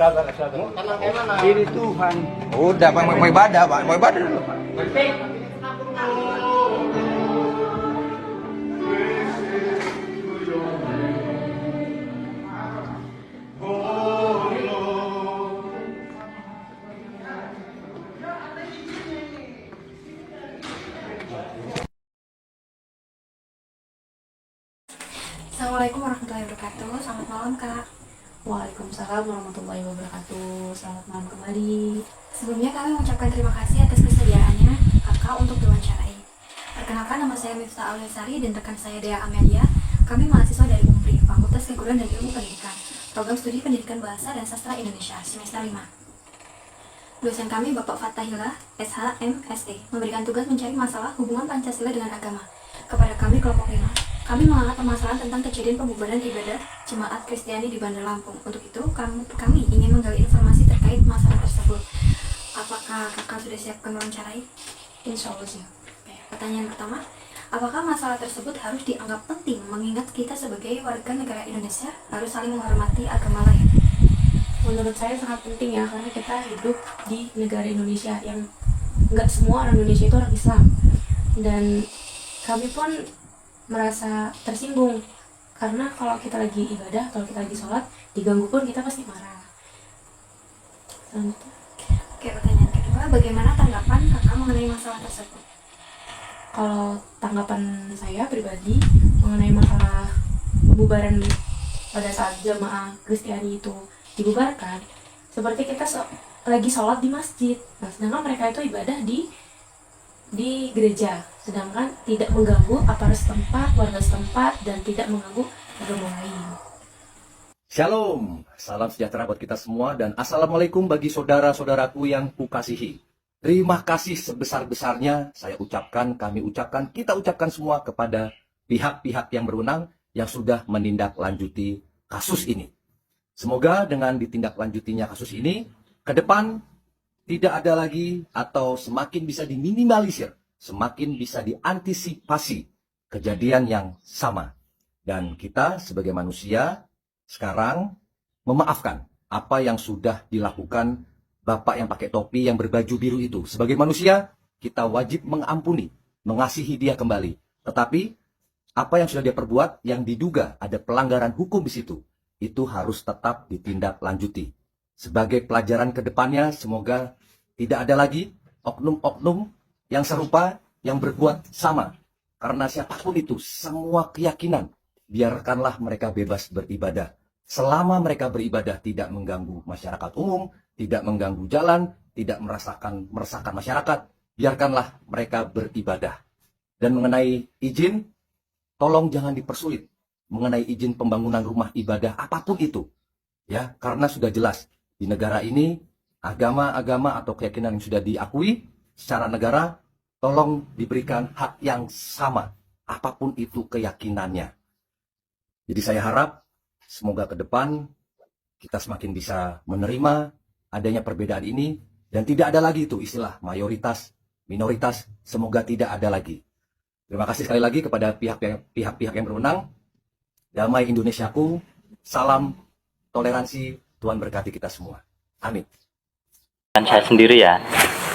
Ini Tuhan. Udah, Pak, mau ibadah, Pak. Mau ibadah dulu, Pak. Assalamualaikum warahmatullahi wabarakatuh. Selamat malam, Kak. Waalaikumsalam warahmatullahi wabarakatuh. Selamat malam kembali. Sebelumnya kami mengucapkan terima kasih atas kesediaannya Kakak untuk diwawancarai. Perkenalkan, nama saya Miftah Auliasari dan rekan saya Dea Amelia. Kami mahasiswa dari UMPRI, Fakultas Keguruan dan Ilmu Pendidikan, Program Studi Pendidikan Bahasa dan Sastra Indonesia, semester 5. Dosen kami Bapak Fathahillah, SH, MSE, memberikan tugas mencari masalah hubungan Pancasila dengan agama. Kepada kami kelompok 5, kami mengangkat permasalahan tentang kejadian pembubaran ibadah Jemaat Kristiani di Bandar Lampung. Untuk itu, kami ingin menggali informasi terkait masalah tersebut. Apakah kakak sudah siap mewawancarai? Insya Allah siap. Pertanyaan pertama, apakah masalah tersebut harus dianggap penting mengingat kita sebagai warga negara Indonesia harus saling menghormati agama lain? Menurut saya sangat penting ya, karena kita hidup di negara Indonesia yang nggak semua orang Indonesia itu orang Islam. Dan kami pun merasa tersinggung karena kalau kita lagi ibadah, kalau kita lagi sholat, diganggu pun kita pasti marah. Oke, pertanyaan kedua, bagaimana tanggapan kakak mengenai masalah tersebut? Kalau tanggapan saya pribadi mengenai masalah pembubaran pada saat jamaah Kristiani itu dibubarkan, seperti kita lagi sholat di masjid, nah sedangkan mereka itu ibadah di gereja, sedangkan tidak mengganggu aparat setempat, warga setempat, dan tidak mengganggu agama lain. Shalom, salam sejahtera buat kita semua dan assalamualaikum bagi saudara-saudaraku yang kukasihi. Terima kasih sebesar-besarnya kami ucapkan, kita ucapkan semua kepada pihak-pihak yang berwenang yang sudah menindaklanjuti kasus ini. Semoga dengan ditindaklanjutinya kasus ini, ke depan tidak ada lagi atau semakin bisa diminimalisir, semakin bisa diantisipasi kejadian yang sama. Dan kita sebagai manusia sekarang memaafkan apa yang sudah dilakukan Bapak yang pakai topi yang berbaju biru itu. Sebagai manusia, kita wajib mengampuni, mengasihi dia kembali. Tetapi apa yang sudah dia perbuat yang diduga ada pelanggaran hukum di situ, itu harus tetap ditindaklanjuti. Sebagai pelajaran ke depannya, semoga tidak ada lagi oknum-oknum yang serupa, yang berbuat sama. Karena siapapun itu, semua keyakinan, biarkanlah mereka bebas beribadah. Selama mereka beribadah tidak mengganggu masyarakat umum, tidak mengganggu jalan, tidak meresahkan masyarakat, biarkanlah mereka beribadah. Dan mengenai izin, tolong jangan dipersulit. Mengenai izin pembangunan rumah ibadah, apapun itu. Ya, karena sudah jelas, di negara ini, agama-agama atau keyakinan yang sudah diakui secara negara, tolong diberikan hak yang sama, apapun itu keyakinannya. Jadi saya harap, semoga ke depan kita semakin bisa menerima adanya perbedaan ini, dan tidak ada lagi itu istilah mayoritas, minoritas, semoga tidak ada lagi. Terima kasih sekali lagi kepada pihak-pihak yang berwenang. Damai Indonesiaku, salam toleransi, Tuhan berkati kita semua. Amin. Dan saya sendiri ya,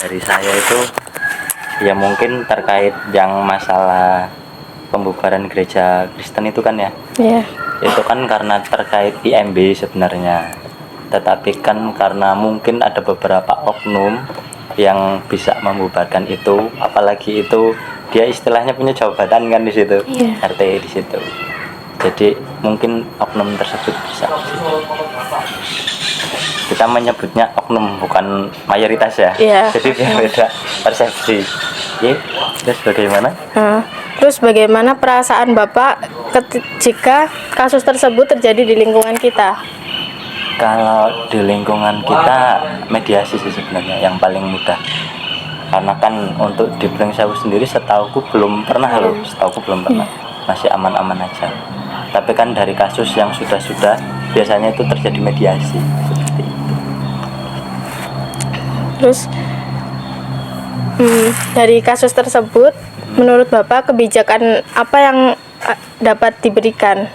dari saya itu ya mungkin terkait yang masalah pembubaran gereja Kristen itu kan ya. Iya. Itu kan karena terkait IMB sebenarnya. Tetapi kan karena mungkin ada beberapa oknum yang bisa membubarkan itu, apalagi itu dia istilahnya punya jabatan kan di situ, RT di situ. Jadi mungkin oknum tersebut bisa. Kita menyebutnya oknum bukan mayoritas ya. Jadi dia beda persepsi. Terus bagaimana? Terus bagaimana perasaan Bapak jika kasus tersebut terjadi di lingkungan kita? Kalau di lingkungan kita mediasi sih sebenarnya yang paling mudah. Karena kan untuk di Brengsewu sendiri setauku belum pernah loh, setauku belum pernah. Masih aman-aman aja. Tapi kan dari kasus yang sudah-sudah biasanya itu terjadi mediasi seperti itu. Terus dari kasus tersebut, menurut Bapak kebijakan apa yang dapat diberikan?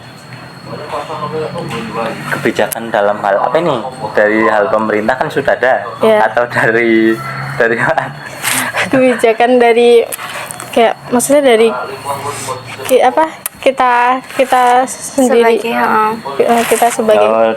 kebijakan dalam hal apa ini? Dari hal pemerintah kan sudah ada, Ya. atau dari mana? Kebijakan dari kayak maksudnya dari apa kita sendiri Sebagai, kita sebagai Oh,